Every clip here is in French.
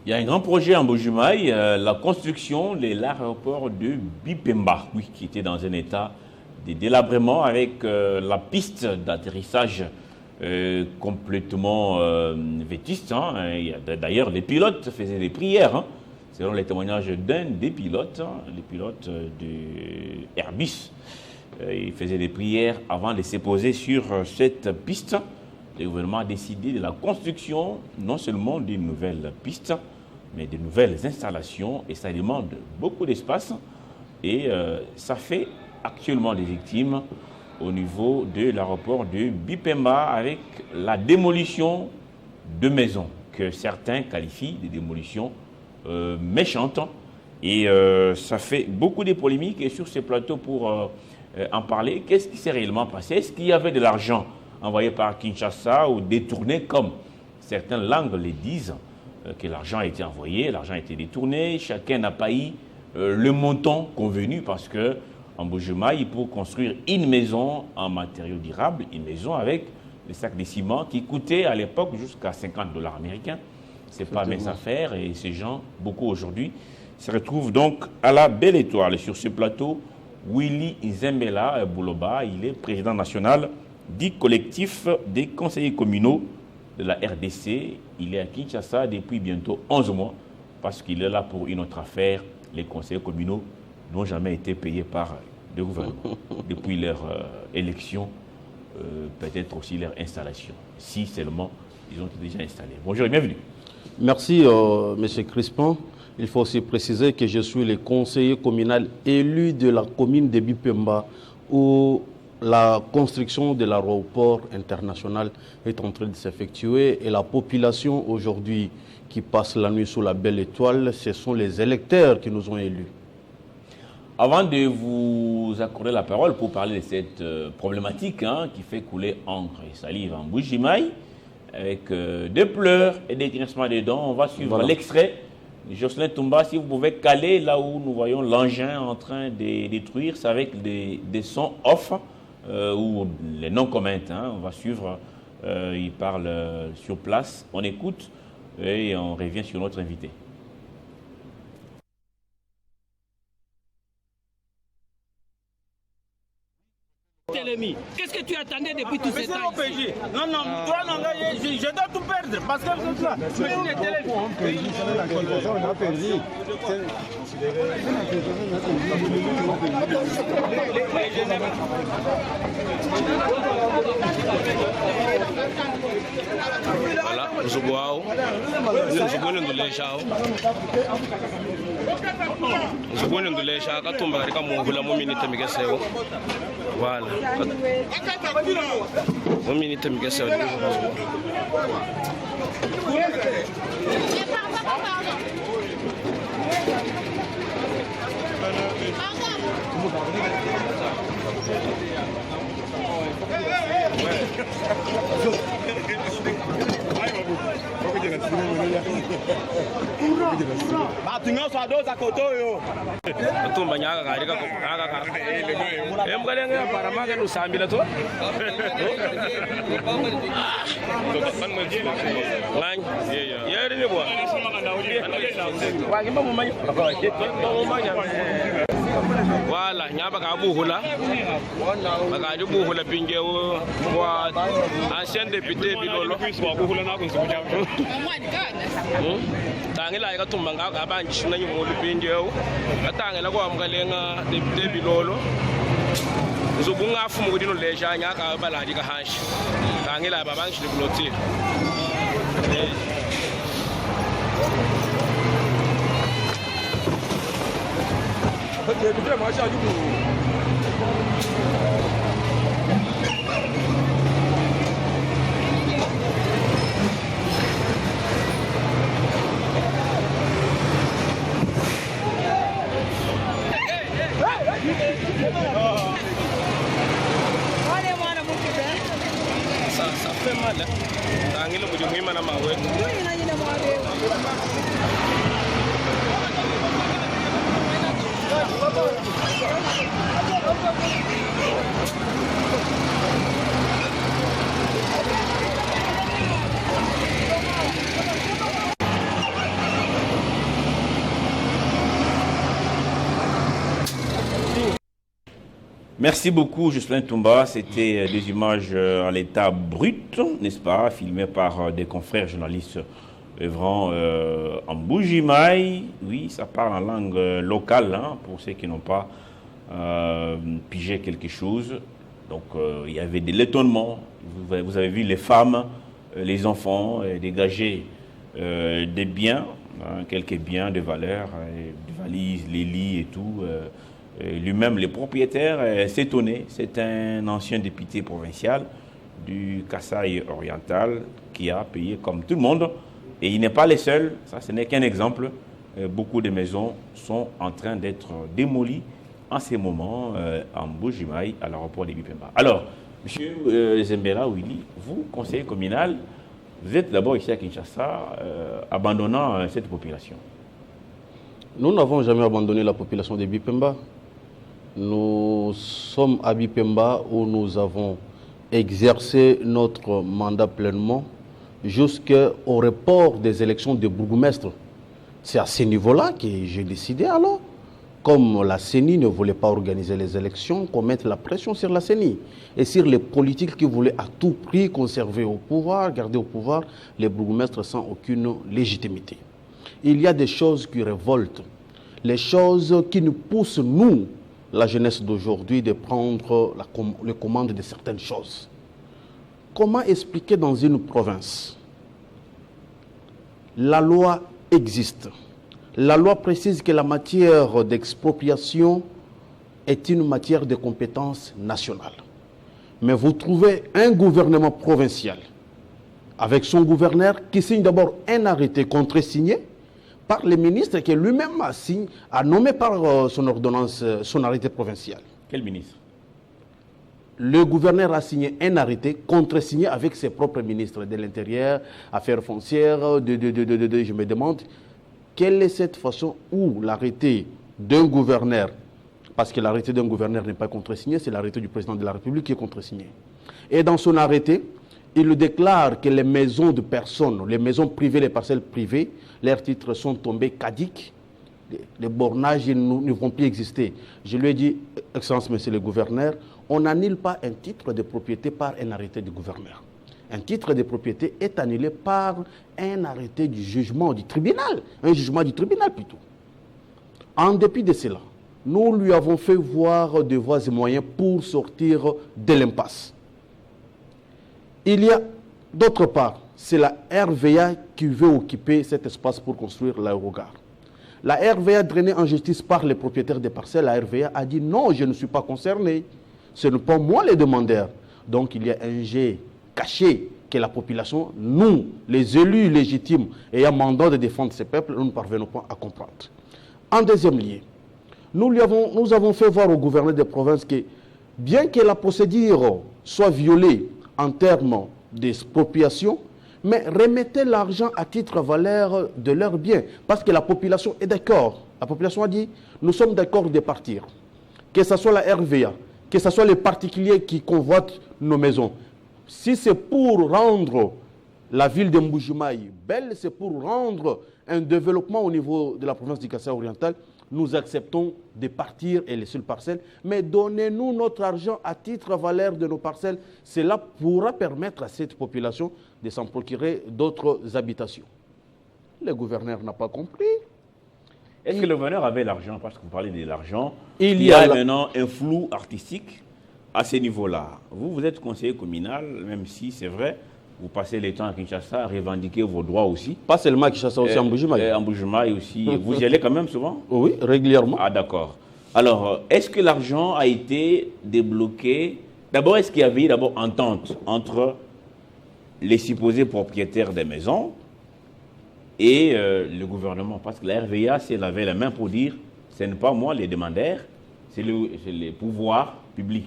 Il y a un grand projet en Bujumaï, la construction de l'aéroport de Bipemba, oui, qui était dans un état de délabrement avec la piste d'atterrissage complètement vétuste. Hein. D'ailleurs, les pilotes faisaient des prières, hein, selon les témoignages d'un des pilotes, les pilotes de Airbus. Ils faisaient des prières avant de se poser sur cette piste. Le gouvernement a décidé de la construction non seulement d'une nouvelle piste, mais de nouvelles installations, et ça demande beaucoup d'espace. Et ça fait actuellement des victimes au niveau de l'aéroport de Bipemba avec la démolition de maisons que certains qualifient de démolitions méchantes. Et ça fait beaucoup de polémiques. Et sur ces plateaux, pour en parler, qu'est-ce qui s'est réellement passé? Est-ce qu'il y avait de l'argent envoyé par Kinshasa ou détourné, comme certaines langues le disent, que l'argent a été envoyé, l'argent a été détourné, chacun n'a pas eu le montant convenu, parce que en Bujumaï, pour construire une maison en matériaux durables, une maison avec des sacs de ciment qui coûtaient à l'époque jusqu'à 50 $ américains, c'est pas mince affaire, et ces gens, beaucoup aujourd'hui, se retrouvent donc à la Belle Étoile. Sur ce plateau, Willy Nzembela Bouloba, il est président national du collectif des conseillers communaux de la RDC. Il est à Kinshasa depuis bientôt 11 mois parce qu'il est là pour une autre affaire. Les conseillers communaux n'ont jamais été payés par le gouvernement depuis leur élection, peut-être aussi leur installation. Si seulement ils ont été déjà installés. Bonjour et bienvenue. Merci, M. Crispin. Il faut aussi préciser que je suis le conseiller communal élu de la commune de Bipemba, où la construction de l'aéroport international est en train de s'effectuer, et la population aujourd'hui qui passe la nuit sous la Belle Étoile, ce sont les électeurs qui nous ont élus. Avant de vous accorder la parole pour parler de cette problématique qui fait couler encre et salive en Bujumaï, avec des pleurs et des grincements des dents, on va suivre l'extrait de Jocelyn Toumba. Si vous pouvez caler là où nous voyons l'engin en train de détruire, c'est avec des sons off, ou les noms communs. On va suivre, il parle sur place, on écoute et on revient sur notre invité. Qu'est-ce que tu attendais depuis tout ce temps? Non, non, toi, non, je dois tout perdre parce que c'est ça. On a perdu. Voilà, Zoubouao, voilà. Un minute, voilà, nyaba ka buhula baka buhula pingewo wa ancien député bilolo tangela ka tumbanga ka banchi na nyimo lupingewo katangela kwa mkalenga député bilolo zobunga fumu kudino leja nyaka baladi ka hanshi tangela babanchi liblotir ça fait mal. Tangela mujumima na mawe. Merci beaucoup, Jocelyn Toumba. C'était des images en l'état brut, n'est-ce pas, filmées par des confrères journalistes œuvrant en Bujimaï. Oui, ça parle en langue locale, hein, pour ceux qui n'ont pas pigé quelque chose. Donc, il y avait de l'étonnement. Vous avez vu les femmes, les enfants dégager des biens, hein, quelques biens de valeur, des valises, les lits et tout. Lui-même, les propriétaires s'étonnaient. C'est un ancien député provincial du Kasaï oriental qui a payé comme tout le monde. Et il n'est pas le seul, ça ce n'est qu'un exemple. Beaucoup de maisons sont en train d'être démolies en ces moments en Bujimaï, à l'aéroport de Bipemba. Alors, M. Zembera Willy, vous, conseiller communal, vous êtes d'abord ici à Kinshasa, abandonnant cette population. Nous n'avons jamais abandonné la population de Bipemba. Nous sommes à Bipemba où nous avons exercé notre mandat pleinement jusqu'au report des élections de bourgmestre. C'est à ce niveau-là que j'ai décidé alors, comme la CENI ne voulait pas organiser les élections, qu'on mette la pression sur la CENI et sur les politiques qui voulaient à tout prix conserver au pouvoir, garder au pouvoir les bourgmestres sans aucune légitimité. Il y a des choses qui révoltent, les choses qui nous poussent, nous, la jeunesse d'aujourd'hui, de prendre les commandes de certaines choses. Comment expliquer dans une province? La loi existe. La loi précise que la matière d'expropriation est une matière de compétence nationale. Mais vous trouvez un gouvernement provincial avec son gouverneur qui signe d'abord un arrêté contresigné par le ministre qui lui-même a nommé par son ordonnance, son arrêté provincial. Quel ministre? Le gouverneur a signé un arrêté contresigné avec ses propres ministres de l'Intérieur, Affaires foncières, je me demande quelle est cette façon où l'arrêté d'un gouverneur, parce que l'arrêté d'un gouverneur n'est pas contresigné, c'est l'arrêté du président de la République qui est contresigné. Et dans son arrêté, il déclare que les maisons de personnes, les maisons privées, les parcelles privées, leurs titres sont tombés caducs, les bornages ne vont plus exister. Je lui ai dit, Excellence, Monsieur le gouverneur, on n'annule pas un titre de propriété par un arrêté du gouverneur. Un titre de propriété est annulé par un arrêté du jugement du tribunal, un jugement du tribunal plutôt. En dépit de cela, nous lui avons fait voir des voies et moyens pour sortir de l'impasse. Il y a, d'autre part, c'est la RVA qui veut occuper cet espace pour construire l'aérogare. La RVA, drainée en justice par les propriétaires des parcelles, la RVA a dit non, je ne suis pas concerné. Ce n'est pas moi les demandeurs. Donc il y a un jet caché que la population, nous, les élus légitimes ayant mandat de défendre ces peuples, nous ne parvenons pas à comprendre. En deuxième lieu, nous avons fait voir au gouverneur des provinces que bien que la procédure soit violée en termes d'expropriation, mais remettez l'argent à titre valeur de leurs biens. Parce que la population est d'accord. La population a dit, nous sommes d'accord de partir. Que ce soit la RVA, que ce soit les particuliers qui convoitent nos maisons. Si c'est pour rendre la ville de Mbujimaï belle, c'est pour rendre un développement au niveau de la province du Kasaï oriental, nous acceptons de partir et laisser le parcelle, mais donnez-nous notre argent à titre valeur de nos parcelles. Cela pourra permettre à cette population de s'en procurer d'autres habitations. Le gouverneur n'a pas compris. Est-ce que le gouverneur avait l'argent? Parce que vous parlez de l'argent. Il y a maintenant un flou artistique à ce niveau-là. Vous êtes conseiller communal, même si c'est vrai, vous passez le temps à Kinshasa à revendiquer vos droits aussi. Pas seulement à Kinshasa, aussi en Bujimaï. En Bujimaï aussi. Vous y allez quand même souvent? Oui, régulièrement. Ah d'accord. Alors, est-ce que l'argent a été débloqué? D'abord, est-ce qu'il y avait d'abord entente entre les supposés propriétaires des maisons et le gouvernement? Parce que la RVA, si elle avait la main pour dire, ce n'est pas moi les demandeurs, c'est le pouvoir public.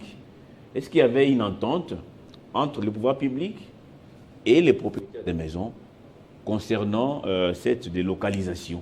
Est-ce qu'il y avait une entente entre le pouvoir public et les propriétaires des maisons concernant cette délocalisation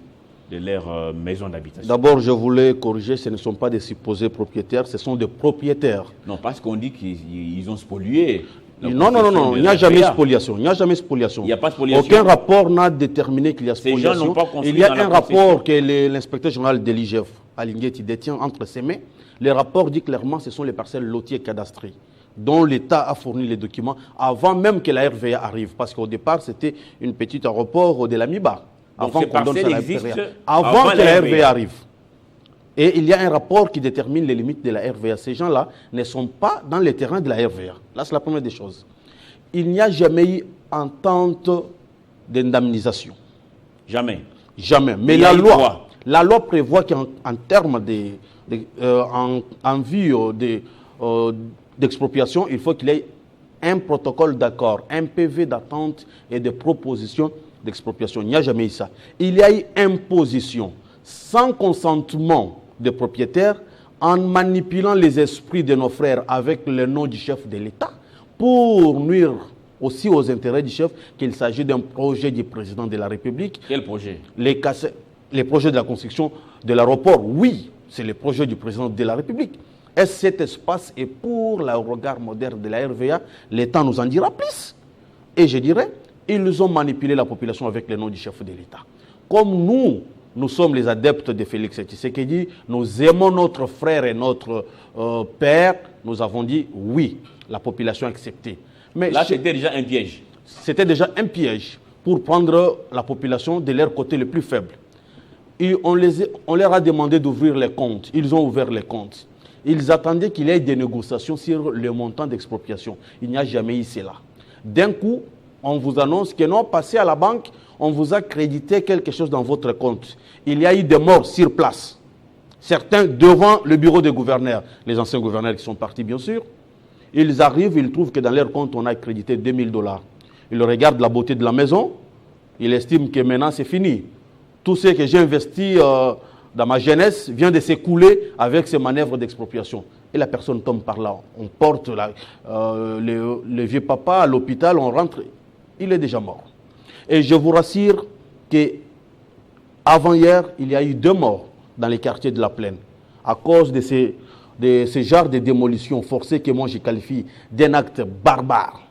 de leurs maisons d'habitation? D'abord, je voulais corriger, ce ne sont pas des supposés propriétaires, ce sont des propriétaires. Non, parce qu'on dit qu'ils ont spolié. Non, il n'y a jamais spoliation. Il n'y a jamais spoliation. Il n'y a pas de spoliation. Aucun rapport n'a déterminé qu'il y a spoliation. Ces gens n'ont pas construit il y a un rapport que l'inspecteur général de l'IGF Alingueti détient entre ses mains, le rapport dit clairement que ce sont les parcelles lotiers cadastrées dont l'État a fourni les documents avant même que la RVA arrive. Parce qu'au départ, c'était une petite aéroport de la MIBA. Avant qu'on donne ça à la RVA. Avant que la RVA arrive. Et il y a un rapport qui détermine les limites de la RVA. Ces gens-là ne sont pas dans les terrains de la RVA. Là, c'est la première des choses. Il n'y a jamais eu entente d'indemnisation. Jamais. Jamais. Mais la loi prévoit qu'en termes en vue d'expropriation, il faut qu'il y ait un protocole d'accord, un PV d'attente et de proposition d'expropriation. Il n'y a jamais eu ça. Il y a eu imposition sans consentement des propriétaires en manipulant les esprits de nos frères avec le nom du chef de l'État pour nuire aussi aux intérêts du chef qu'il s'agit d'un projet du président de la République. Quel projet? Les projets de la construction de l'aéroport, oui, c'est le projet du président de la République. Est-ce que cet espace est pour le regard moderne de la RVA? L'État nous en dira plus. Et je dirais, ils ont manipulé la population avec le nom du chef de l'État. Comme nous sommes les adeptes de Félix Tshisekedi, nous aimons notre frère et notre père, nous avons dit oui, la population a accepté. Mais là, c'était déjà un piège. C'était déjà un piège pour prendre la population de leur côté le plus faible. Et on leur a demandé d'ouvrir les comptes. Ils ont ouvert les comptes. Ils attendaient qu'il y ait des négociations sur le montant d'expropriation. Il n'y a jamais eu cela. D'un coup, on vous annonce que non, passez à la banque, on vous a crédité quelque chose dans votre compte. Il y a eu des morts sur place. Certains devant le bureau des gouverneurs, les anciens gouverneurs qui sont partis bien sûr. Ils arrivent, ils trouvent que dans leur compte, on a crédité $2000. Ils regardent la beauté de la maison, ils estiment que maintenant c'est fini. Tout ce que j'ai investi dans ma jeunesse vient de s'écouler avec ces manœuvres d'expropriation. Et la personne tombe par là. On porte le vieux papa à l'hôpital, on rentre, il est déjà mort. Et je vous rassure qu'avant-hier, il y a eu 2 morts dans les quartiers de la Plaine à cause de ce genre de démolition forcée que moi je qualifie d'un acte barbare,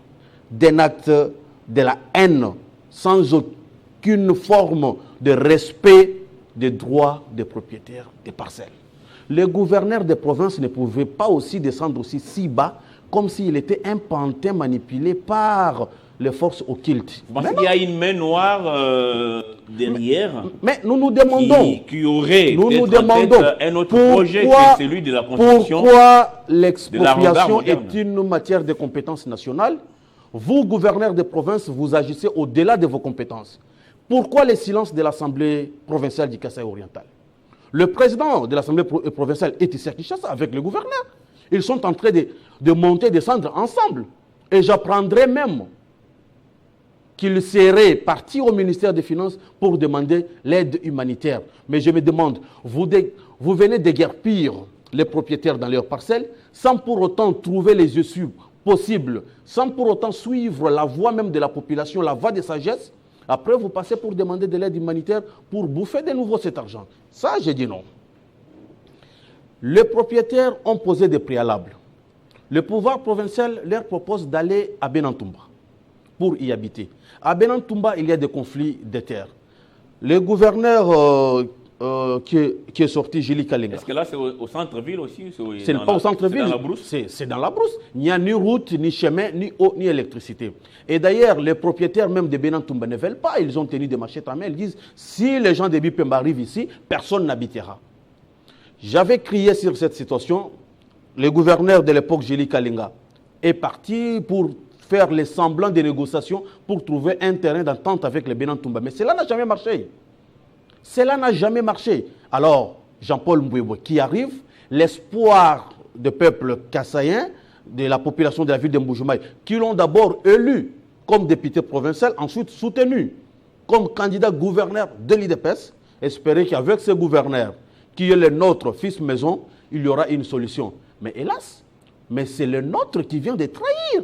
d'un acte de la haine, sans aucune forme de respect des droits des propriétaires des parcelles. Les gouverneurs des provinces ne pouvaient pas aussi descendre aussi si bas, comme s'il était un pantin manipulé par les forces occultes. Vous pensez qu'il y a une main noire derrière mais nous nous demandons qui aurait un autre projet que celui de la construction. Pourquoi l'expropriation est une matière de compétence nationale? Vous, gouverneurs de province, vous agissez au-delà de vos compétences. Pourquoi le silence de l'Assemblée provinciale du Kasaï oriental? Le président de l'Assemblée provinciale est ici à Kinshasa avec le gouverneur. Ils sont en train de monter et descendre ensemble. Et j'apprendrai même qu'il serait parti au ministère des Finances pour demander l'aide humanitaire. Mais je me demande, vous venez déguerpir les propriétaires dans leurs parcelles sans pour autant trouver les issues possibles, sans pour autant suivre la voie même de la population, la voie de sagesse. Après, vous passez pour demander de l'aide humanitaire pour bouffer de nouveau cet argent. Ça, j'ai dit non. Les propriétaires ont posé des préalables. Le pouvoir provincial leur propose d'aller à Benantumba pour y habiter. À Benantumba, il y a des conflits de terre. Le gouverneur qui est sorti, Julie Kalinga. Est-ce que là, c'est au centre-ville aussi? Ce n'est pas au centre-ville. C'est dans la brousse? C'est dans la brousse. Il n'y a ni route, ni chemin, ni eau, ni électricité. Et d'ailleurs, les propriétaires même de Benantumba ne veulent pas. Ils ont tenu des machettes à main. Ils disent, si les gens de Bipemba arrivent ici, personne n'habitera. J'avais crié sur cette situation. Le gouverneur de l'époque, Julie Kalinga, est parti pour faire les semblants de négociations pour trouver un terrain d'entente avec les Benantumba. Mais cela n'a jamais marché. Cela n'a jamais marché. Alors, Jean-Paul Mbouéboué qui arrive, l'espoir du peuple kassaïen, de la population de la ville de Mboujoumai, qui l'ont d'abord élu comme député provincial, ensuite soutenu comme candidat gouverneur de l'IDPS, espérer qu'avec ce gouverneur, qui est le nôtre fils maison, il y aura une solution. Mais hélas, c'est le nôtre qui vient de trahir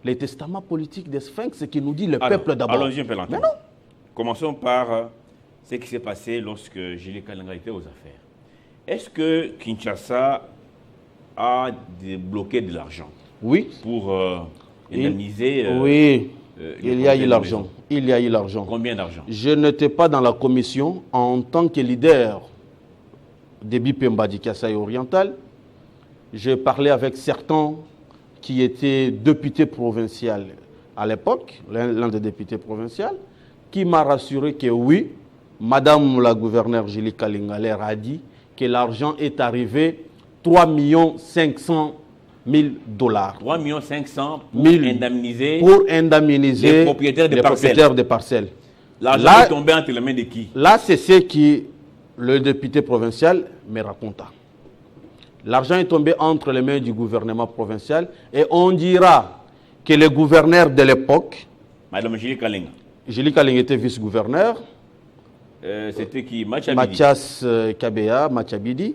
les testaments politiques des Sphinx qui nous dit le peuple d'abord. Allons-y un peu lentement. Commençons par ce qui s'est passé lorsque Julie Kalinga était aux affaires. Est-ce que Kinshasa a débloqué de l'argent? Oui. Pour indemniser oui, il y a eu l'argent. Il y a eu l'argent. Combien d'argent? Je n'étais pas dans la commission en tant que leader de Bipemba du Kasaï oriental. J'ai parlé avec certains qui étaient députés provinciaux à l'époque, l'un des députés provinciaux, qui m'a rassuré que oui, Madame la gouverneure Julie Kalinga leur a dit que l'argent est arrivé 3 500 000 $. 3 500 000 pour indemniser les propriétaires des parcelles. L'argent est tombé entre les mains de qui? Là, c'est ce que le député provincial me raconta. L'argent est tombé entre les mains du gouvernement provincial et on dira que le gouverneur de l'époque, Madame Julie Kalinga. Julie Kalinga était vice-gouverneur. C'était qui? Mathias Kabea, Machabidi.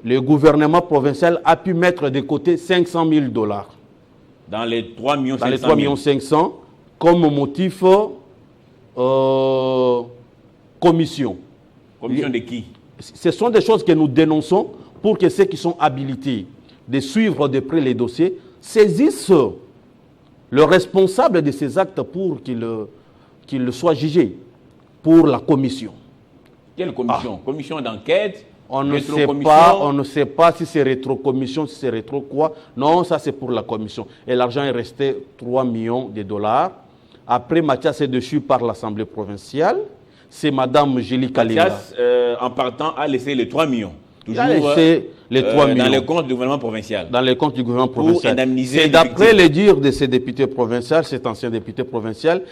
Le gouvernement provincial a pu mettre de côté 500 000 $. Dans les 3 500 000. Dans les 3 500 comme motif commission. Commission de qui? Ce sont des choses que nous dénonçons pour que ceux qui sont habilités de suivre de près les dossiers saisissent le responsable de ces actes pour qu'il soit jugé pour la commission. Quelle commission? Commission d'enquête? On ne sait pas si c'est rétro-commission, si c'est rétro quoi. Non, ça c'est pour la commission. Et l'argent est resté 3 millions de $. Après, Mathias est dessus par l'Assemblée provinciale. C'est Madame Julie Kalinga. Mathias, en partant, a laissé les 3 millions. Toujours, il a laissé les 3 millions. Dans les comptes du gouvernement provincial. Dans les comptes du gouvernement provincial. C'est d'après les dires de ces députés provinciaux, cet ancien député provincial,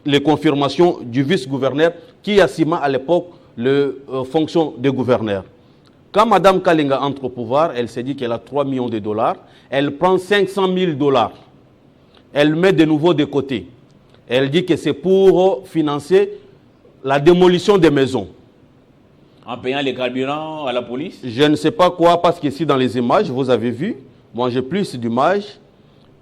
les confirmations du vice-gouverneur qui assuma à l'époque les fonctions de gouverneur. Quand Mme Kalinga entre au pouvoir, elle s'est dit qu'elle a 3 millions de $. Elle prend 500 000 $. Elle met de nouveau de côté. Elle dit que c'est pour financer la démolition des maisons. En payant les carburants à la police? Je ne sais pas quoi, parce qu'ici dans les images, vous avez vu, moi j'ai plus d'images.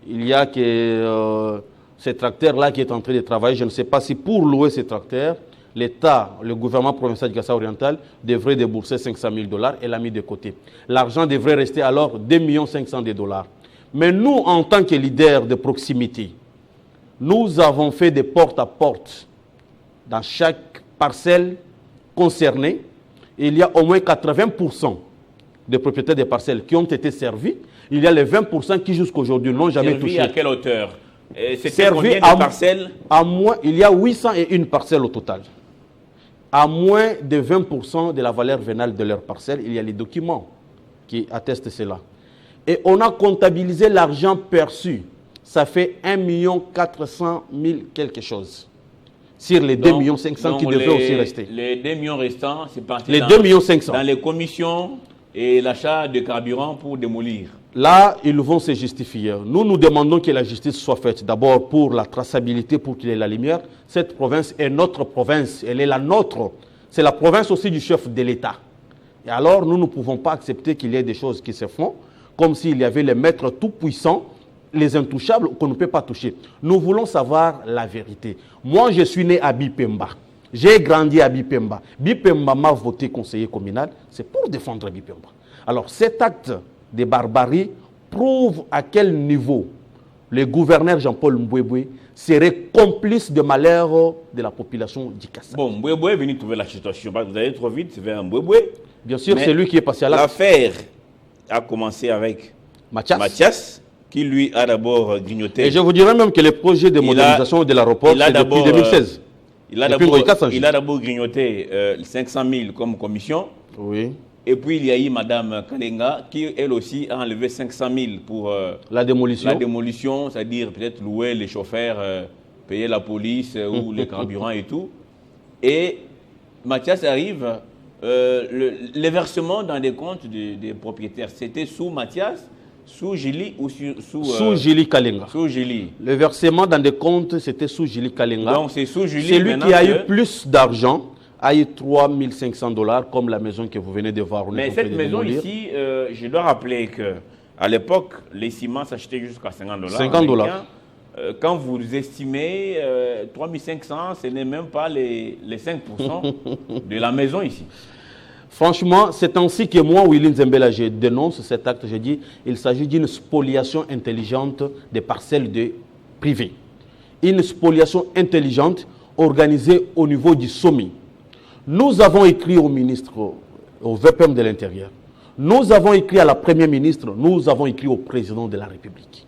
Il y a que ce tracteur-là qui est en train de travailler. Je ne sais pas si pour louer ce tracteur, l'État, le gouvernement provincial du Kasaï oriental devrait débourser 500 000 $ et l'a mis de côté. L'argent devrait rester alors 2 500 000 $. Mais nous, en tant que leaders de proximité, nous avons fait des porte-à-porte dans chaque parcelle concernée. Il y a au moins 80% des propriétaires des parcelles qui ont été servis. Il y a les 20% qui jusqu'à aujourd'hui n'ont jamais touché. Servi à quelle hauteur? C'était combien de parcelles? Il y a 801 parcelles au total. À moins de 20% de la valeur vénale de leurs parcelles, il y a les documents qui attestent cela. Et on a comptabilisé l'argent perçu. Ça fait 1 400 000 quelque chose. Sur les 2 500 000 qui devraient aussi rester. Les 2 millions restants, c'est parti les 2 500 000 dans les commissions et l'achat de carburant pour démolir. Là, ils vont se justifier. Nous demandons que la justice soit faite. D'abord pour la traçabilité, pour qu'il y ait la lumière. Cette province est notre province. Elle est la nôtre. C'est la province aussi du chef de l'État. Et alors, nous ne pouvons pas accepter qu'il y ait des choses qui se font, comme s'il y avait les maîtres tout-puissants, les intouchables qu'on ne peut pas toucher. Nous voulons savoir la vérité. Moi, je suis né à Bipemba. J'ai grandi à Bipemba. Bipemba m'a voté conseiller communal. C'est pour défendre Bipemba. Alors, cet acte de barbarie prouve à quel niveau le gouverneur Jean-Paul Mbouéboué serait complice de malheur de la population du Kasaï. Bon, Mbouéboué est venu trouver la situation. Vous allez trop vite vers Mbouéboué. Bien sûr, c'est lui qui est passé à l'acte. L'affaire a commencé avec Mathias, qui lui a d'abord grignoté. Et je vous dirais même que le projet de modernisation de l'aéroport, c'est depuis 2016. Il a d'abord grignoté 500 000 comme commission. Oui. Et puis il y a eu Mme Kalinga qui, elle aussi, a enlevé 500 000 pour la démolition. La démolition, c'est-à-dire peut-être louer les chauffeurs, payer la police ou les carburants et tout. Et Mathias arrive, les versements dans des comptes des propriétaires, c'était sous Mathias, sous Julie ou sous Julie Kalinga. Sous Julie. Le versement dans des comptes, c'était sous Julie Kalinga. Donc c'est sous Julie. C'est lui qui a eu plus d'argent, a eu 3 500 $, comme la maison que vous venez de voir. Mais cette maison ici, je dois rappeler qu'à l'époque, les ciments s'achetaient jusqu'à 50 $. 50 $. Quand vous estimez 3 500, ce n'est même pas les 5% de la maison ici. Franchement, c'est ainsi que moi, Willy Nzembela, je dénonce cet acte. Je dis qu'il s'agit d'une spoliation intelligente des parcelles privées. Une spoliation intelligente organisée au niveau du SOMI. Nous avons écrit au ministre au VPM de l'Intérieur. Nous avons écrit à la Première ministre, nous avons écrit au Président de la République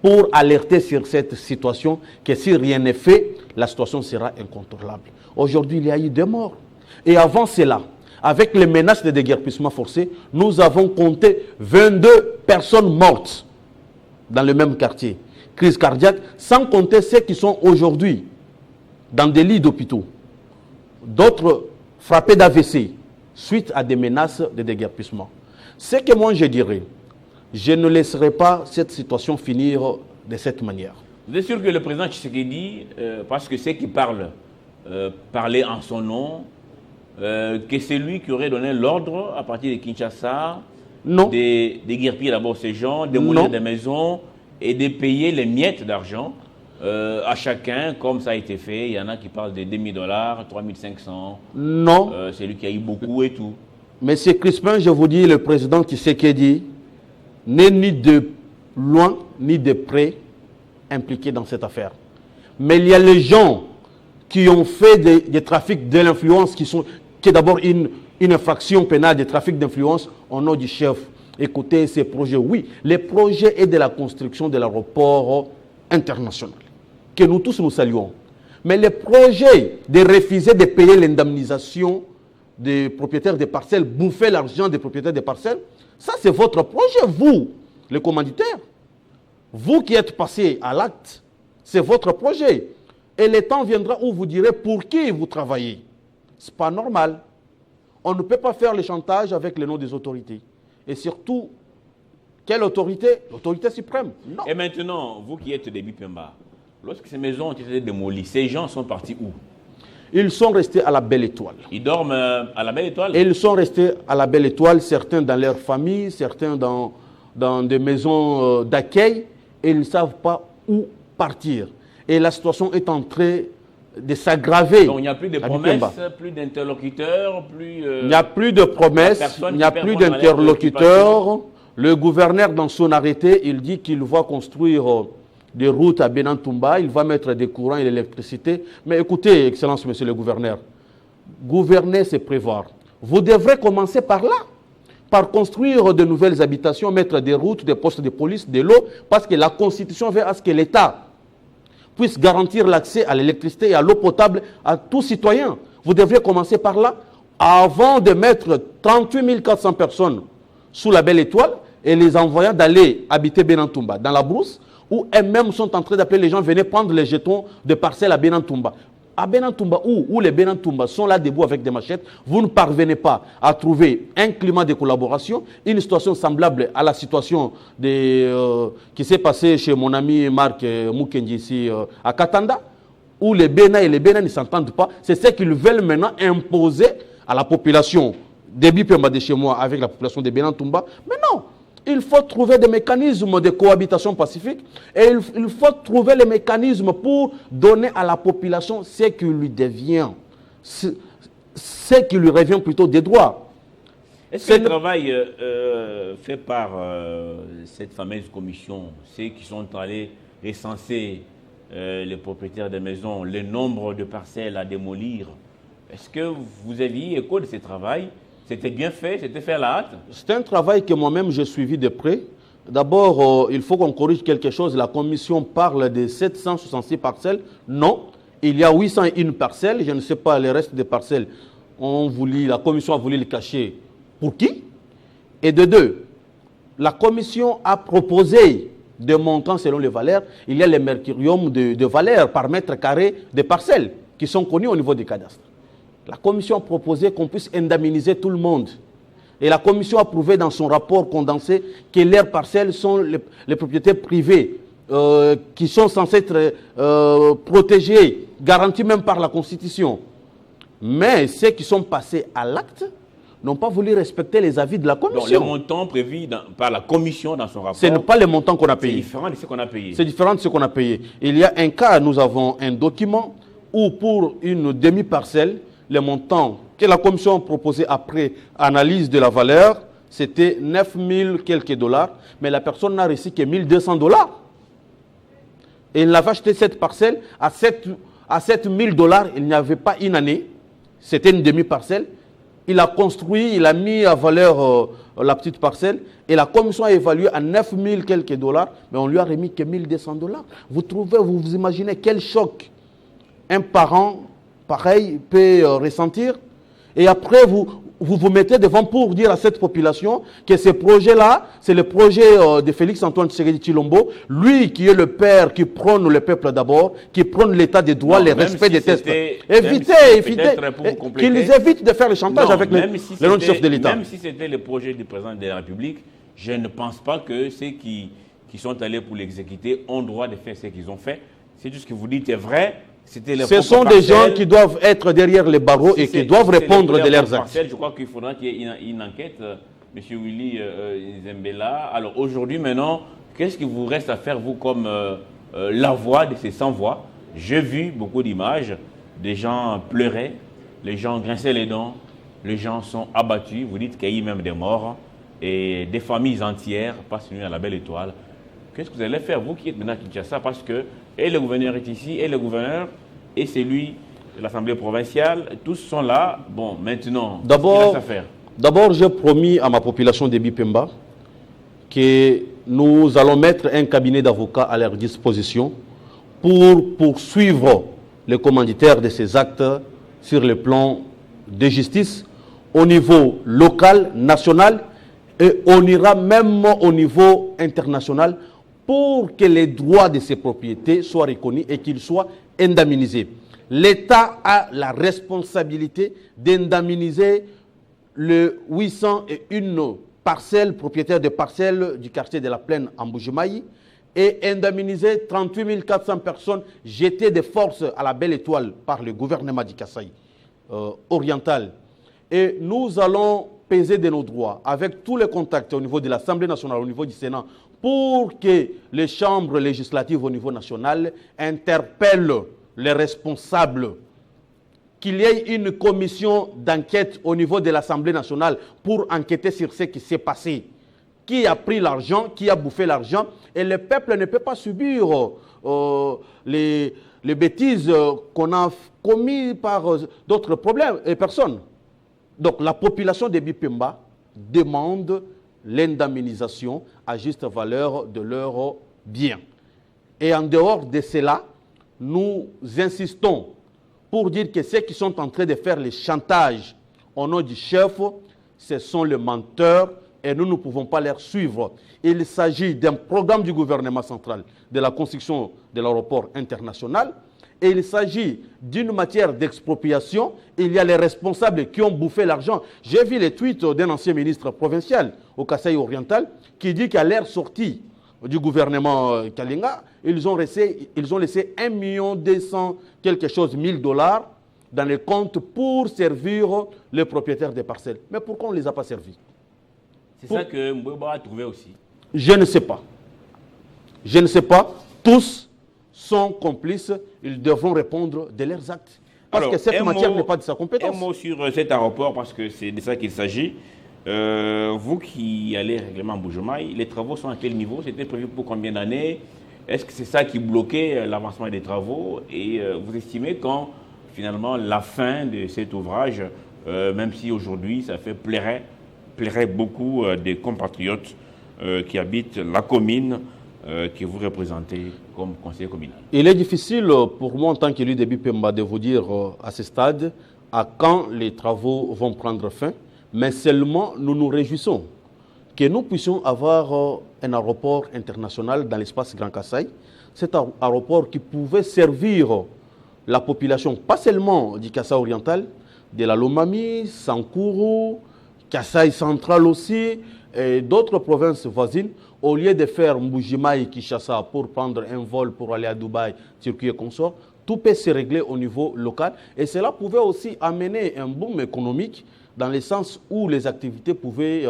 pour alerter sur cette situation, que si rien n'est fait, la situation sera incontrôlable. Aujourd'hui, il y a eu 2 morts. Et avant cela, avec les menaces de déguerpissement forcé, nous avons compté 22 personnes mortes dans le même quartier. Crise cardiaque, sans compter ceux qui sont aujourd'hui dans des lits d'hôpitaux. D'autres frappés d'AVC suite à des menaces de déguerpissement. Ce que moi je dirais, je ne laisserai pas cette situation finir de cette manière. Vous êtes sûr que le président Tshisekedi, parce que ceux qui parlent, parlaient en son nom, que c'est lui qui aurait donné l'ordre à partir de Kinshasa de déguerpir d'abord ces gens, de démolir des maisons et de payer les miettes d'argent à chacun, comme ça a été fait. Il y en a qui parlent de $2 000, 3 500. Non. C'est lui qui a eu beaucoup et tout. Monsieur Crispin, je vous dis, le président Tshisekedi n'est ni de loin ni de près impliqué dans cette affaire. Mais il y a les gens qui ont fait des trafics de l'influence qui est d'abord une infraction pénale de trafic d'influence au nom du chef. Écoutez, ces projets, oui, les projets et de la construction de l'aéroport international, que nous tous nous saluons. Mais les projets de refuser de payer l'indemnisation des propriétaires des parcelles, bouffer l'argent des propriétaires des parcelles, ça c'est votre projet, vous, les commanditaires. Vous qui êtes passés à l'acte, c'est votre projet. Et le temps viendra où vous direz pour qui vous travaillez. Ce n'est pas normal. On ne peut pas faire le chantage avec le nom des autorités. Et surtout, quelle autorité? L'autorité suprême. Non. Et maintenant, vous qui êtes des Bipemba, lorsque ces maisons ont été démolies, ces gens sont partis où? Ils sont restés à la Belle Étoile. Ils dorment à la Belle Étoile? Et ils sont restés à la Belle Étoile, certains dans leur famille, certains dans des maisons d'accueil, et ils ne savent pas où partir. Et la situation est en train de s'aggraver. Donc il n'y a plus de promesses, plus d'interlocuteurs, plus... il n'y a plus de promesses, il n'y a plus d'interlocuteurs. Le gouverneur, dans son arrêté, il dit qu'il va construire des routes à Benantumba, il va mettre des courants et de l'électricité. Mais écoutez, Excellence, Monsieur le gouverneur, gouverner, c'est prévoir. Vous devrez commencer par là, par construire de nouvelles habitations, mettre des routes, des postes de police, de l'eau, parce que la Constitution veut à ce que l'État puisse garantir l'accès à l'électricité et à l'eau potable à tout citoyen. Vous devrez commencer par là, avant de mettre 38 400 personnes sous la Belle Étoile et les envoyer d'aller habiter Benantumba, dans la brousse, où eux-mêmes sont en train d'appeler les gens, venez prendre les jetons de parcelles à Benantumba. À Benantumba, où les Benantumba sont là debout avec des machettes, vous ne parvenez pas à trouver un climat de collaboration, une situation semblable à la situation qui s'est passée chez mon ami Marc Mukendi ici à Katanda, où les Bénin et les Bénin ne s'entendent pas. C'est ce qu'ils veulent maintenant imposer à la population des Bipemba de chez moi avec la population de Benantumba. Mais non, il faut trouver des mécanismes de cohabitation pacifique et il faut trouver les mécanismes pour donner à la population ce qui lui devient, ce qui lui revient plutôt des droits. Est-ce que le travail fait par cette fameuse commission, ceux qui sont allés recenser les propriétaires des maisons, le nombre de parcelles à démolir, est-ce que vous aviez écho de ce travail? C'était bien fait, c'était fait à la hâte? C'est un travail que moi-même j'ai suivi de près. D'abord, il faut qu'on corrige quelque chose. La commission parle de 766 parcelles. Non, il y a 801 parcelles. Je ne sais pas, les restes des parcelles, la commission a voulu les cacher. Pour qui? Et de deux, la commission a proposé des montants selon les valeurs. Il y a les mercuriums de valeurs par mètre carré des parcelles qui sont connus au niveau des cadastres. La commission a proposé qu'on puisse indemniser tout le monde. Et la commission a prouvé dans son rapport condensé que leurs parcelles sont les propriétés privées qui sont censées être protégées, garanties même par la Constitution. Mais ceux qui sont passés à l'acte n'ont pas voulu respecter les avis de la commission. Donc les montants prévus par la commission dans son rapport... Ce n'est pas les montants qu'on a payés. C'est différent de ce qu'on a payé. C'est différent de ce qu'on a payé. Il y a un cas, nous avons un document où pour une demi-parcelle, les montants que la commission a proposé après analyse de la valeur, c'était 9 000 quelques dollars, mais la personne n'a reçu que 1 200 dollars. Et il avait acheté cette parcelle à 7 000 dollars, il n'y avait pas une année, c'était une demi-parcelle. il a construit, il a mis à valeur la petite parcelle et la commission a évalué à 9 000 quelques dollars, mais on lui a remis que 1 200 dollars. Vous vous imaginez quel choc un parent pareil peut ressentir. Et après, vous mettez devant pour dire à cette population que ce projet-là, c'est le projet de Félix-Antoine Tshisekedi Tshilombo, lui qui est le père, qui prône le peuple d'abord, qui prône l'état des droits, le respect des tests. Évitez, qu'ils évitent de faire le chantage avec le non-chef de l'État. Même si c'était le projet du président de la République, je ne pense pas que ceux qui sont allés pour l'exécuter ont droit de faire ce qu'ils ont fait. C'est juste ce que vous dites est vrai. Ce sont des gens qui doivent être derrière les barreaux et qui doivent répondre de leurs actes. Je crois qu'il faudra qu'il y ait une enquête, M. Willy Zembela. Alors aujourd'hui, maintenant, qu'est-ce qu'il vous reste à faire, vous, comme la voix de ces sans-voix? J'ai vu beaucoup d'images, des gens pleuraient, les gens grinçaient les dents, les gens sont abattus. Vous dites qu'il y a eu même des morts et des familles entières passent nuit à la Belle Étoile. Qu'est-ce que vous allez faire, vous qui êtes maintenant à Kinshasa, parce que et le gouverneur est ici, et le gouverneur, et celui de l'Assemblée provinciale, tous sont là. Bon, maintenant, d'abord, j'ai promis à ma population de Bipemba que nous allons mettre un cabinet d'avocats à leur disposition pour poursuivre les commanditaires de ces actes sur le plan de justice au niveau local, national, et on ira même au niveau international pour que les droits de ces propriétés soient reconnus et qu'ils soient indemnisés. L'État a la responsabilité d'indemniser le 801 parcelles, propriétaires de parcelles du quartier de la Plaine en Mbujimayi, et indemniser 38 400 personnes jetées de force à la Belle Étoile par le gouvernement du Kasaï oriental. Et nous allons peser de nos droits avec tous les contacts au niveau de l'Assemblée nationale, au niveau du Sénat, pour que les chambres législatives au niveau national interpellent les responsables, qu'il y ait une commission d'enquête au niveau de l'Assemblée nationale pour enquêter sur ce qui s'est passé. Qui a pris l'argent, qui a bouffé l'argent, et le peuple ne peut pas subir les bêtises qu'on a commises par d'autres problèmes et personnes. Donc la population de Bipemba demande l'indemnisation à juste valeur de leurs biens. Et en dehors de cela, nous insistons pour dire que ceux qui sont en train de faire les chantages au nom du chef, ce sont les menteurs et nous ne pouvons pas les suivre. Il s'agit d'un programme du gouvernement central de la construction de l'aéroport international et il s'agit d'une matière d'expropriation. Il y a les responsables qui ont bouffé l'argent. J'ai vu les tweets d'un ancien ministre provincial au Kasaï oriental qui dit qu'à l'ère sortie du gouvernement Kalinga, ils ont laissé 1 200 quelque chose 1000 dollars dans les comptes pour servir les propriétaires des parcelles. Mais pourquoi on ne les a pas servis? C'est ça que Mbouba a trouvé aussi. Je ne sais pas. Je ne sais pas. Tous sont complices. Ils devront répondre de leurs actes. Parce que cette matière n'est pas de sa compétence. Un mot sur cet aéroport, parce que c'est de ça qu'il s'agit. Vous qui allez règlement Mbujimayi, les travaux sont à quel niveau? C'était prévu pour combien d'années? Est-ce que c'est ça qui bloquait l'avancement des travaux? Et vous estimez quand finalement la fin de cet ouvrage, même si aujourd'hui ça fait plairait beaucoup des compatriotes qui habitent la commune que vous représentez comme conseiller communal? Il est difficile pour moi en tant qu'élu de Bipemba de vous dire à ce stade à quand les travaux vont prendre fin, mais seulement nous nous réjouissons que nous puissions avoir un aéroport international dans l'espace Grand Kasaï. Cet aéroport qui pouvait servir la population, pas seulement du Kasaï oriental, de la Lomami, Sankuru, Kasaï central aussi, et d'autres provinces voisines, au lieu de faire Mbujimayi, Kinshasa pour prendre un vol pour aller à Dubaï, Turquie et consorts, tout peut se régler au niveau local. Et cela pouvait aussi amener un boom économique dans le sens où les activités pouvaient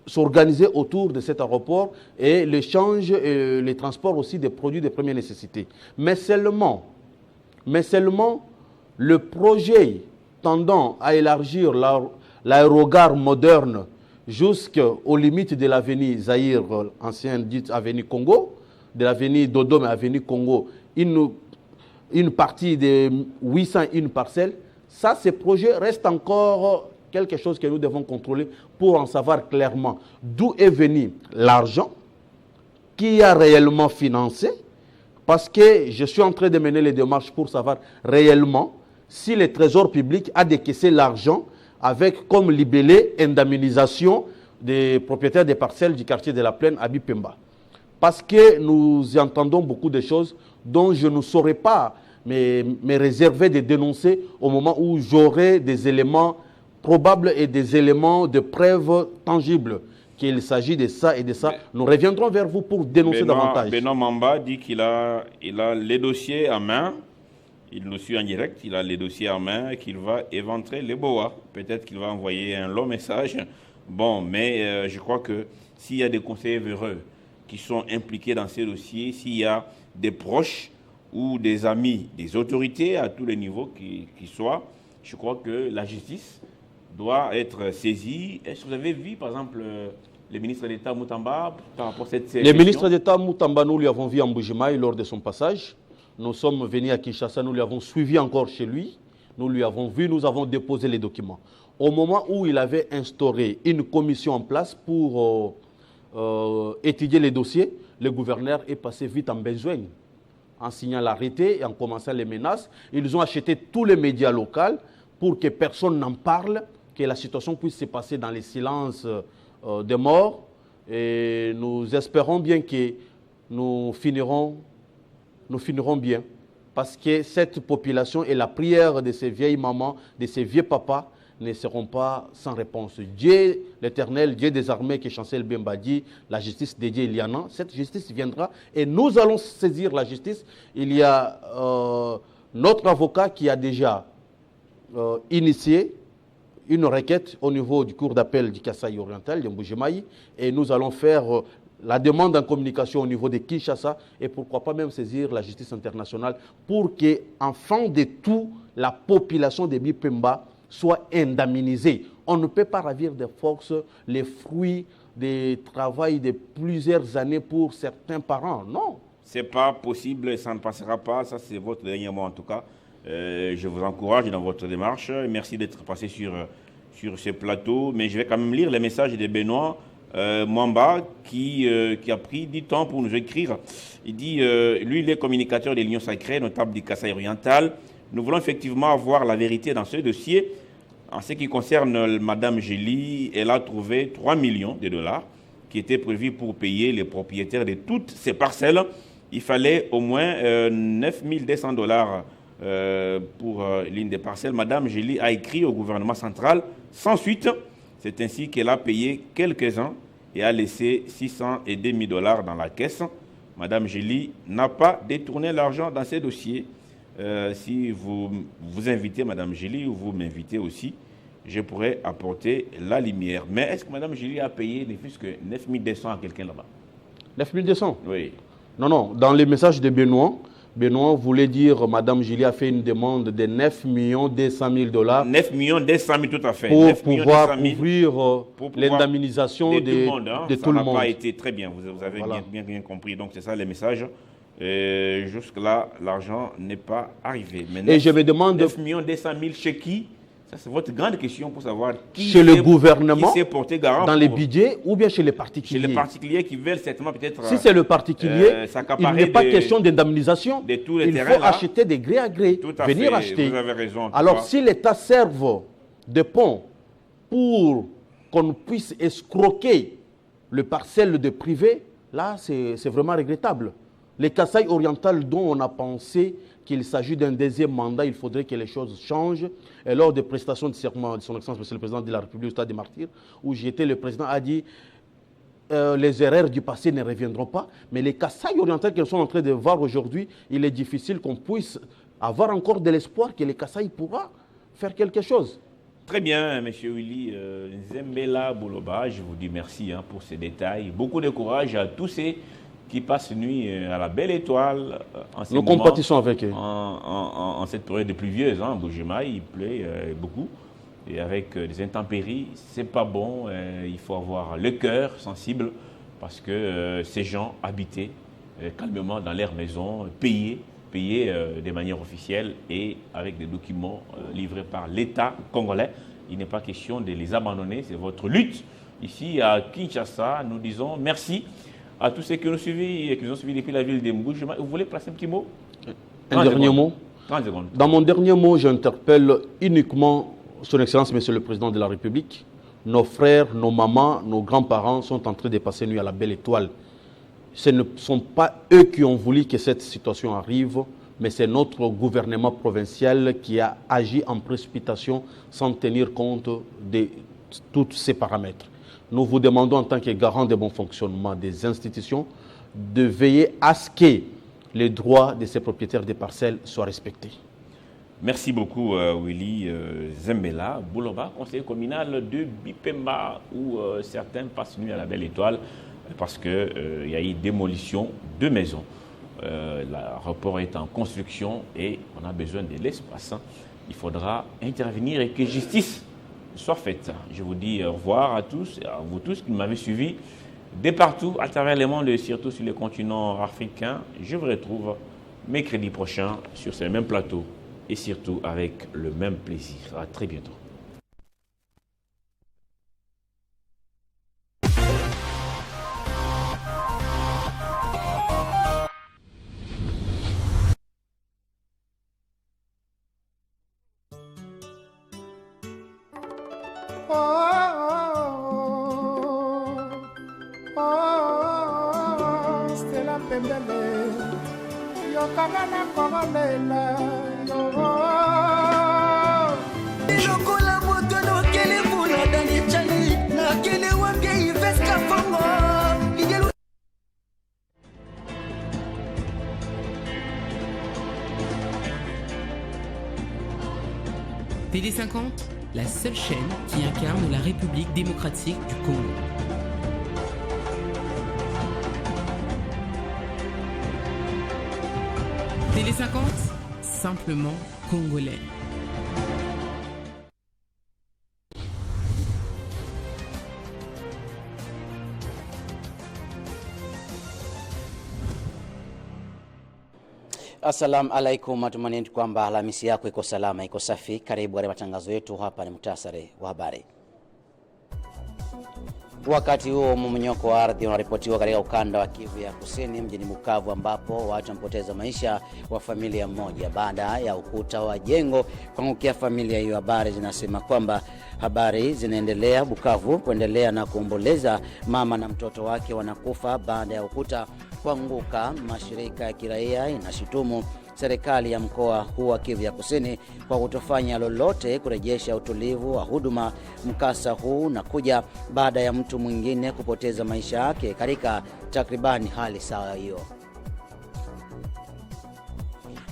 s'organiser autour de cet aéroport et l'échange et les transports aussi des produits de première nécessité. Mais seulement le projet tendant à élargir l'aérogare moderne jusqu'aux limites de l'avenue Zaïre, ancienne dite avenue Congo, de l'avenue Dodome et avenue Congo, une partie de 801 parcelles, ça, ces projets restent encore quelque chose que nous devons contrôler pour en savoir clairement d'où est venu l'argent, qui a réellement financé, parce que je suis en train de mener les démarches pour savoir réellement si le Trésor public a décaissé l'argent avec comme libellé indemnisation des propriétaires des parcelles du quartier de la Plaine à Bipemba. Parce que nous entendons beaucoup de choses dont je ne saurais pas me réserver de dénoncer au moment où j'aurai des éléments probables et des éléments de preuve tangibles qu'il s'agit de ça et de ça. Nous reviendrons vers vous pour dénoncer davantage. Benoît Mamba dit qu'il a les dossiers en main. Il nous suit en direct. Il a les dossiers en main et qu'il va éventrer les BOA. Peut-être qu'il va envoyer un long message. Bon, mais je crois que s'il y a des conseillers véreux qui sont impliqués dans ces dossiers, s'il y a des proches ou des amis des autorités à tous les niveaux qui soient, je crois que la justice doit être saisie. Est-ce que vous avez vu, par exemple, le ministre d'État Moutamba par rapport à cette question? Le ministre d'État Moutamba, nous lui avons vu en Bujimaï lors de son passage. Nous sommes venus à Kinshasa, nous lui avons suivi encore chez lui. Nous lui avons vu, nous avons déposé les documents. Au moment où il avait instauré une commission en place pour étudier les dossiers, le gouverneur est passé vite en besoin. En signant l'arrêté et en commençant les menaces, ils ont acheté tous les médias locaux pour que personne n'en parle, que la situation puisse se passer dans les silences des morts. Et nous espérons bien que nous finirons bien. Parce que cette population et la prière de ces vieilles mamans, de ces vieux papas, ne seront pas sans réponse. Dieu, l'Éternel, Dieu des armées, qui chancelle Bemba dit, la justice dédiée Iliana, cette justice viendra et nous allons saisir la justice. Il y a notre avocat qui a déjà initié une requête au niveau du cour d'appel du Kasaï oriental, de Mbujimaï, et nous allons faire la demande en communication au niveau de Kinshasa et pourquoi pas même saisir la justice internationale pour que, en fin de tout, la population de Bipemba soit indemnisée. On ne peut pas ravir de force les fruits du travail de plusieurs années pour certains parents. Non. Ce n'est pas possible, ça ne passera pas. Ça, c'est votre dernier mot en tout cas. Je vous encourage dans votre démarche. Merci d'être passé sur ce plateau. Mais je vais quand même lire les messages de Benoît Mwamba qui a pris du temps pour nous écrire. Il dit, lui, il est communicateur des Lions Sacrés, notable du Kasaï oriental. Nous voulons effectivement avoir la vérité dans ce dossier. En ce qui concerne Mme Gély, elle a trouvé 3 millions de dollars qui étaient prévus pour payer les propriétaires de toutes ces parcelles. Il fallait au moins 9 200 dollars pour l'une des parcelles. Mme Gély a écrit au gouvernement central sans suite. C'est ainsi qu'elle a payé quelques-uns et a laissé 602 000 dollars dans la caisse. Mme Gély n'a pas détourné l'argent dans ces dossiers. Si vous invitez Mme Gély ou vous m'invitez aussi, je pourrais apporter la lumière. Mais est-ce que Mme Gély a payé ne plus que 9 200 à quelqu'un là-bas? 9 200? Oui. Non. Dans les messages de Benoît voulait dire Mme Gély a fait une demande de 9 200 000 dollars. 9 200 000 tout à fait. Pour pouvoir couvrir l'indemnisation de tout le monde. Ça n'a pas été très bien, vous avez voilà. bien compris. Donc c'est ça les messages. Jusque-là, l'argent n'est pas arrivé. Mais 9, et je me demande... 9 200 000 chez qui? Ça, c'est votre grande question pour savoir qui chez le gouvernement, qui s'est porté garant dans les budgets ou bien chez les particuliers? Chez les particuliers qui veulent certainement peut-être... Si c'est le particulier, il n'est pas question d'indemnisation. Il faut acheter des gré à gré, venir acheter. Vous avez raison. Alors, si l'État serve de pont pour qu'on puisse escroquer le parcelle de privé, là, c'est vraiment regrettable. Les Kasaï oriental dont on a pensé qu'il s'agit d'un deuxième mandat, il faudrait que les choses changent. Et lors des prestations de serment de son Excellence, Monsieur le Président de la République au Stade des Martyrs, où j'étais, le Président a dit les erreurs du passé ne reviendront pas. Mais les Kasaï oriental qu'ils sont en train de voir aujourd'hui, il est difficile qu'on puisse avoir encore de l'espoir que les Kasaï pourra faire quelque chose. Très bien, M. Willy Zembela Bouloba, je vous dis merci pour ces détails. Beaucoup de courage à tous ces qui passent nuit à la belle étoile. Nous compatissons avec eux. En cette période pluvieuse, en Bujimaï, il pleut beaucoup. Et avec des intempéries, c'est pas bon. Il faut avoir le cœur sensible parce que ces gens habitaient calmement dans leur maison, payés de manière officielle et avec des documents livrés par l'État congolais. Il n'est pas question de les abandonner, c'est votre lutte. Ici à Kinshasa, nous disons merci à tous ceux qui nous ont suivis et qui nous ont suivis depuis la ville de Mbouj. Vous voulez placer un petit mot? Un dernier mot. 30 secondes. Dans mon dernier mot, j'interpelle uniquement Son Excellence, Monsieur le Président de la République. Nos frères, nos mamans, nos grands-parents sont en train de passer nuit à la belle étoile. Ce ne sont pas eux qui ont voulu que cette situation arrive, mais c'est notre gouvernement provincial qui a agi en précipitation sans tenir compte de tous ces paramètres. Nous vous demandons en tant que garant de bon fonctionnement des institutions de veiller à ce que les droits de ces propriétaires des parcelles soient respectés. Merci beaucoup Willy Zembela Bouloba, conseiller communal de Bipemba, où certains passent nuit à la belle étoile parce qu'il y a eu démolition de maisons. L'aéroport est en construction et on a besoin de l'espace. Il faudra intervenir et que justice soit faite. Je vous dis au revoir à tous et à vous tous qui m'avez suivi de partout à travers le monde et surtout sur le continent africain. Je vous retrouve mercredi prochain sur ce même plateau et surtout avec le même plaisir. À très bientôt. TD50, la seule chaîne qui incarne la République démocratique du Congo. TD50, simplement congolais. Assalamu alaikum, matumaini kwamba Alhamisi yako iko salama, iko safi. Karibu katika matangazo yetu. Hapa ni muhtasari wa habari. Wakati huo mmonyoko wa ardhi unaripotiwa katika ukanda wa Kivu ya Kusini mjini Bukavu, ambapo watu wamepoteza maisha wa familia moja baada ya ukuta wa jengo kuangukia familia hiyo. Habari zinasema kwamba habari zinaendelea Bukavu kuendelea na kuomboleza mama na mtoto wake wanakufa baada ya ukuta kuanguka. Mashirika ya kiraia inashutumu serikali ya mkoa huu wa Kivu ya Kusini kwa kutofanya lolote kurejesha utulivu wa huduma. Mkasa huu na kuja baada ya mtu mwingine kupoteza maisha yake katika takribani hali sawa hiyo.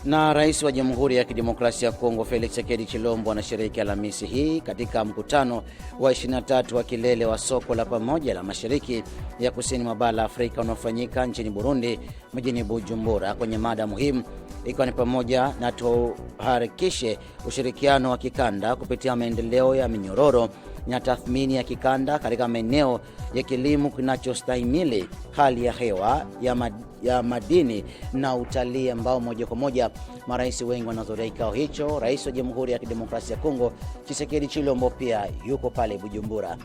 Na Rais wa Jamhuri ya Kidemokrasia ya Kongo Felix Tshisekedi Tshilombo anashiriki Alhamisi hii katika mkutano wa 23 wa kilele wa soko la pamoja la Mashariki ya Kusini mwa bara la Afrika unaofanyika nchini Burundi mjini Bujumbura, kwenye mada muhimu ikiwa ni pamoja na tuharakishe ushirikiano wa kikanda kupitia maendeleo ya minyororo na tathmini ya kikanda katika maeneo ya kilimo kinachostahimili hali ya hewa ya madini na utalii, ambao moja kwa moja marais wengi wanahudhuria kikao hicho. Rais wa Jamhuri ya Kidemokrasia ya Kongo Tshisekedi Tshilombo pia yuko pale Bujumbura.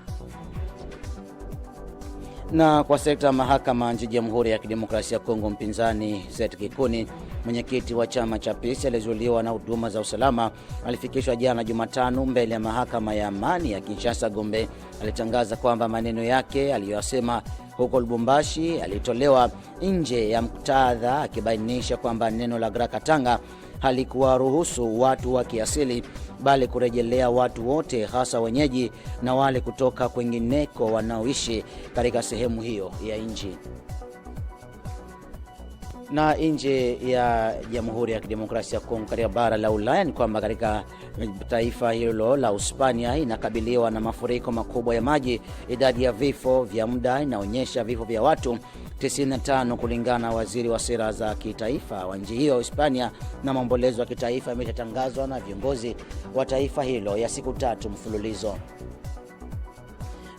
Na kwa sekta ya mahakama nchini Jamhuri ya Kidemokrasia ya Kongo, mpinzani Seth Kikuni, mwenyekiti wa chama cha PIS alizuiliwa na huduma za usalama, alifikishwa jana Jumatano mbele ya mahakama ya amani ya Kinshasa Gombe. Alitangaza kwamba maneno yake aliyosema huko Lubumbashi alitolewa nje ya muktadha, akibainisha kwamba neno la Grakatanga halikuwa ruhusu watu wa kiasili bali kurejelea watu wote, hasa wenyeji na wale kutoka kwingineko wanaoishi katika sehemu hiyo ya nchi. Na nje ya Jamhuri ya Kidemokrasia ya Kongo, katika bara la Ulaya, ni kwamba katika taifa hilo la Hispania inakabiliwa na mafuriko makubwa ya maji. Idadi ya vifo vya muda inaonyesha vifo vya watu 95 kulingana na waziri wa sera za kitaifa wa nchi hiyo Hispania, na maombolezo ya kitaifa yametangazwa na viongozi wa taifa hilo ya siku 3 mfululizo.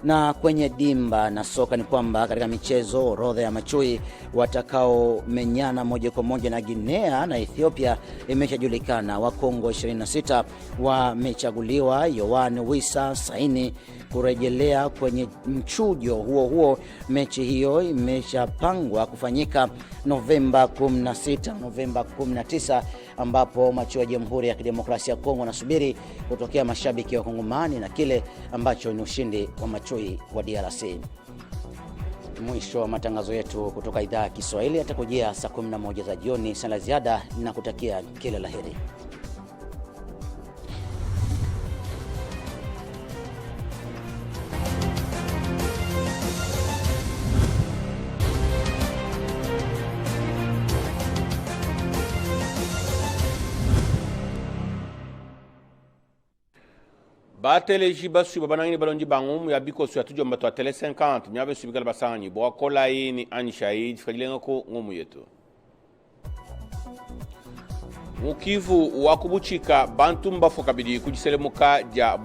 Na kwenye dimba na soka ni kwamba katika michezo, orodha ya machui watakao menyana moja kwa moja na Guinea na Ethiopia imeshajulikana. Wakongo 26 wamechaguliwa. Yohan Wissa Saini kurejelea kwenye mchujo huo. Mechi hiyo imeshapangwa kufanyika Novemba 16, Novemba 19, ambapo machui wa Jamhuri ya Kidemokrasia ya Kongo nasubiri kutokea mashabiki wa Kongomani na kile ambacho ni ushindi wa machui wa DRC. Mwisho wa matangazo yetu kutoka idhaa ya Kiswahili atakujia saa 11 za jioni. Sana ziada na kutakia kila laheri. Batele jibasu babanangini balonji bangum ya biko su atujo mbato tele 50 nyabe su bikala basangi bo kola ni anshahid fajilenga ko ngomu yetu Mukivu wakubuchika bantu mbafo kabidi kujiselemuka ja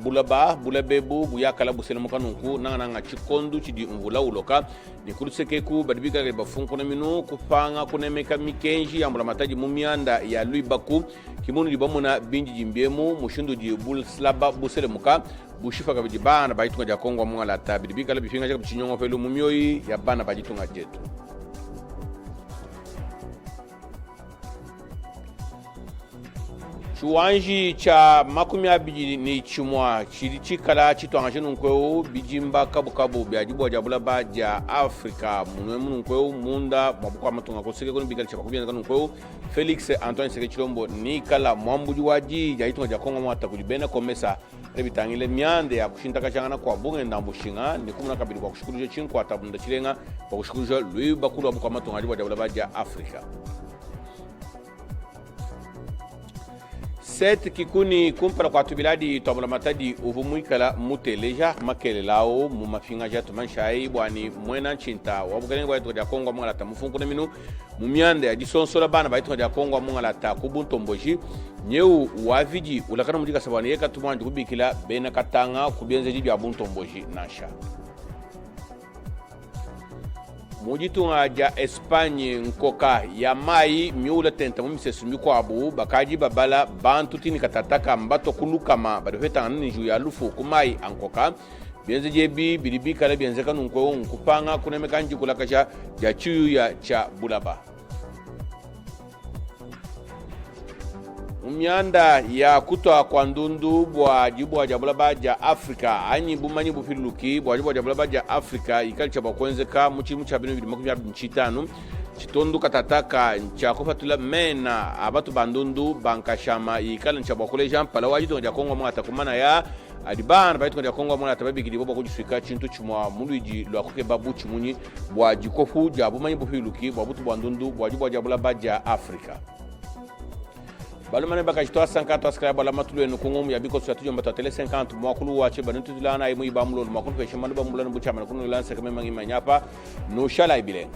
bulabebu buyakala buselemuka nunku nanga chikondu chidi mvula uloka ni kurusekeku badibika le bafunko na minu kupanga kunemeka mikenji ambula mataji mumianda ya Luibaku kimunu libamuna binji jimbiemu mushundu ji bulslaba buselemuka bushifa kabidi bana baitunga ja Kongo mwala tabidibika le bifinga ja chinyongo pelu mumiyoi ya bana bajitunga jetu. Chuanji cha makumi abiji ni chumwa chikala chitwanga nunkweu bijimba kabukabu byajibu wajabula baja Afrika nunkweu munda mabuko amatunga koseke kono bikala cha makumi nunkweu Felix Antoine Seke Chilombo nikala mwambuji waji jaitunga ja Kongo mwata kujibena komesa rebitangile miande ya kushintaka changana kwa bunge ndambushinga ni kumuna kabili kwa kushukuruje chini kwa tabunda chilenga kwa kushukuruje Luibaku mabuko amatunga wajabula baja Afrika. Set kikuni kumpara kwa tubiladi tombola matadi uvumuikala muteleja makele lao mumafinga jatu manshai bwani mwena chinta wabugalengo ya tuja Kongo mwala ta mufunku na minu mumiande ajisonsola bana baitu tuja Kongo mwala ta kubuntomboji nyeu waviji ulakana mujika sabani yeka tumwanji kubikila bena katanga kubienze jibi abuntomboji nasha mujitunga ja Espanye nkoka ya mai miula tenta mumisesu mikwabu bakaji babala bantu tini katataka mbato kulukama badofeta nani juu ya lufu kumai ankoka bienze jebi bilibika la bienze kanu nkweo nkupanga kunemekanji kulakasha ja chiyu ya cha bulaba Umyanda ya kutwa kwa ndundu bwa jibu wa jabula baja Afrika anyi bumanyi bufiluki bwa jibu wa jabula baja Afrika ikali chaba kwenzeka muchimu chabinu vidi makumi abdi nchitanu chitondu katataka nchakofa tula mena abatu bandundu bankashama ikali nchaba kule jampala wajidu nga Kongo mwata kumana ya adibana baitu nga Kongo mwata babigidi boba kujisuika chintu chumwa muluiji luakuke babu chimunyi bwa jikofu jabu manyi bufiluki bwa butu bandundu bwa jibu wa jabula baja Afrika. Balumane bakajitoa 50 ascribe la matulu nukungumu ya biko tuatujo mbata tele 50 mwakulu wache banutu dilana imu ibamlo mwakulu feshimanu bamulana buchama nakunu lansa kama mangi manyapa no shala ibile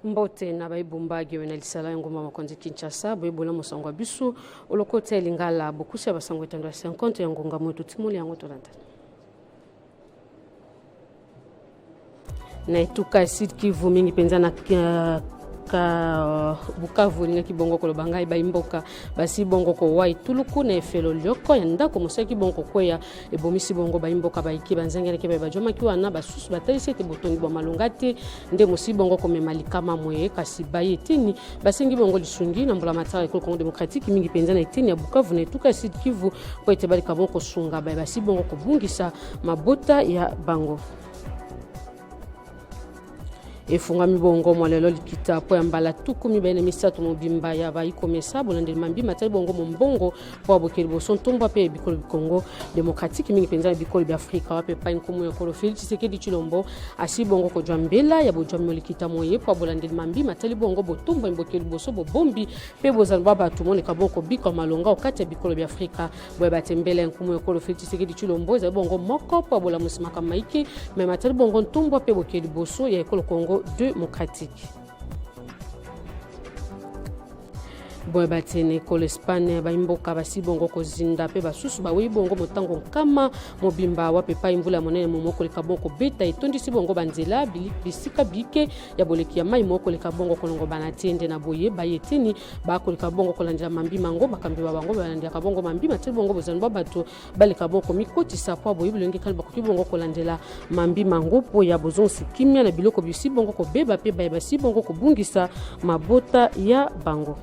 Mbote na baibumbagi wena lisala ngoma makonzi Kinshasa boibola musangwa bisu olokote lingala bokusi abasangwa 50 ya ngonga mwetu timuli yango tolanta na ituka Sud Kivu mingi penza na Bukavu linga kibongo ko bangai baimboka basi bongo ko wai tuluku na efelo lyoko yanda ko musaki bongo ko ya ebomisi bongo baimboka baiki banzangere ke bajoma kiwana basusu batalise te botongi bo malongate nde musibongo ko memalikama mwe kasi bayetini basengi bongo lisungi na mbula matara ko Congo démocratique mingi penza na etini ya Bukavu na ituka Sud Kivu ko etebalika bongo sunga basi bongo ko bungisa mabota ya bango. efungami bongo mwalelo likita po mbala tukumi bene misatu mobimba ya baikomesa bolande mambi matali bongo mombongo po abokeli boson tomba pe bikolo bikongo démocratique mingi penza bikolo bi Afrika wape pa nkumu yokolo Félix Tshisekedi Tshilombo asi bongo ko jambela ya bojami likita moye po bolande mambi matali bongo botumba mbokeli boso bombi pe bozalba batu moneka bongo biko malonga okati ya bikolo bi Afrika boye batembele nkumu yokolo Félix Tshisekedi Tshilombo za bongo moko po bola musimaka maiki me matali bongo ntumba pe bokeli boso ya ekolo Congo démocratique. Boy batene ekolo Espagne baimboka basi bongo kozinda pe basusu bawe bongo motango nkama mobimba wape pa imvula monene momoko leka bongo beta etondisi bongo banzela bisika bike ya boleki ya mai moko leka bongo kolongo banatende na boye bayetini bakoleka bongo kolandira mambi mango bakambi bango balandira kabongo mambi mateli bongo bozanba bato baleka bongo mikoti sapo boye bulenge kalba ko bongo kolandela mambi mango po ya bozonsi kimia na biloko bisi bongo ko beba pe ba basi bongo ko bungisa mabota ya bango.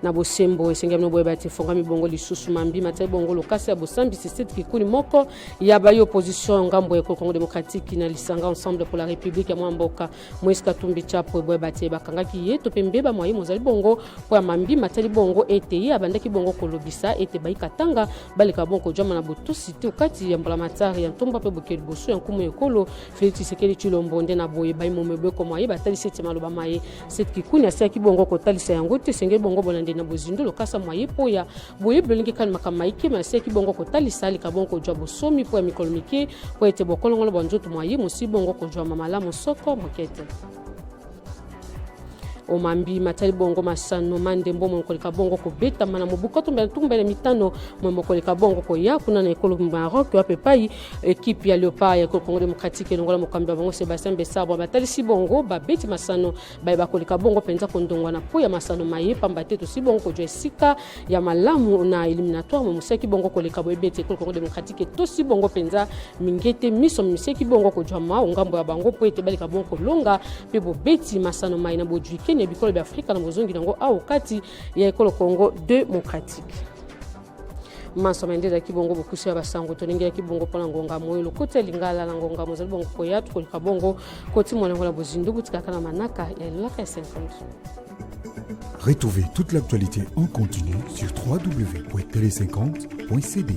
Na bosembo esengam boye bati fongami bongo lisusu mambi matali bongo lokasi ya bosambi c'est kikuni moko ya bayo opposition ngambo ya Congo démocratique na lisanga ensemble pour la république ya mwamboka mweska tumbi chapo boye bati bakangaki yeto pembeba mwayi mozali bongo po mambi matali bongo ete abandaki bongo kolobisa ete baikatanga baleka bongo jama na botusi te okati ya mbala matari ya ntomba pe bokeli boso ya nkumu ekolo Félix Tshisekedi Tshilombo nde na boye bayi momebe ko mwayi batali sete maloba maye set kikuni asiaki bongo kotalisa yango te sengeli bongo bolande na bozindo lokasa mwaye poya boye blolingi kan makamaike maseki bongo ko talisa lika bongo jwa bosomi po ya mikolomike po ete bokolongolo bonjoto mwaye musi bongo ko jwa mamala mosoko mokete omambi matali bongo masano mandembo mokoleka bongo ko beta mana mobukoto mbele tumbele mitano mokoleka bongo ko ya kuna na ekolo Maroc wape pai equipe ya Leopard ya Congo démocratique longola mokambi bongo Sébastien Besabo batali si bongo ba beti masano ba bakoleka bongo penza kondongwa na po ya masano maye pamba teto si bongo ko jesika ya malamu na éliminatoire museki bongo koleka bo beti Congo démocratique to si bongo penza mingete miso miseki bongo ko jama ngambo ya bango po ete balika bongo longa pe bo beti masano maye na bojuike ne bikolo bi Afrika na mozongi nango aokati ya ekolo Congo démocratique. Masomende za kibongo bokusi ya basango toningi ya kibongo pona ngonga moyo lokote lingala na ngonga mozali bongo koyatu kolika bongo koti mwana ngola bozindu butika kana manaka ya laka 50. Retrouvez toute l'actualité en continu sur www.tele50.cd.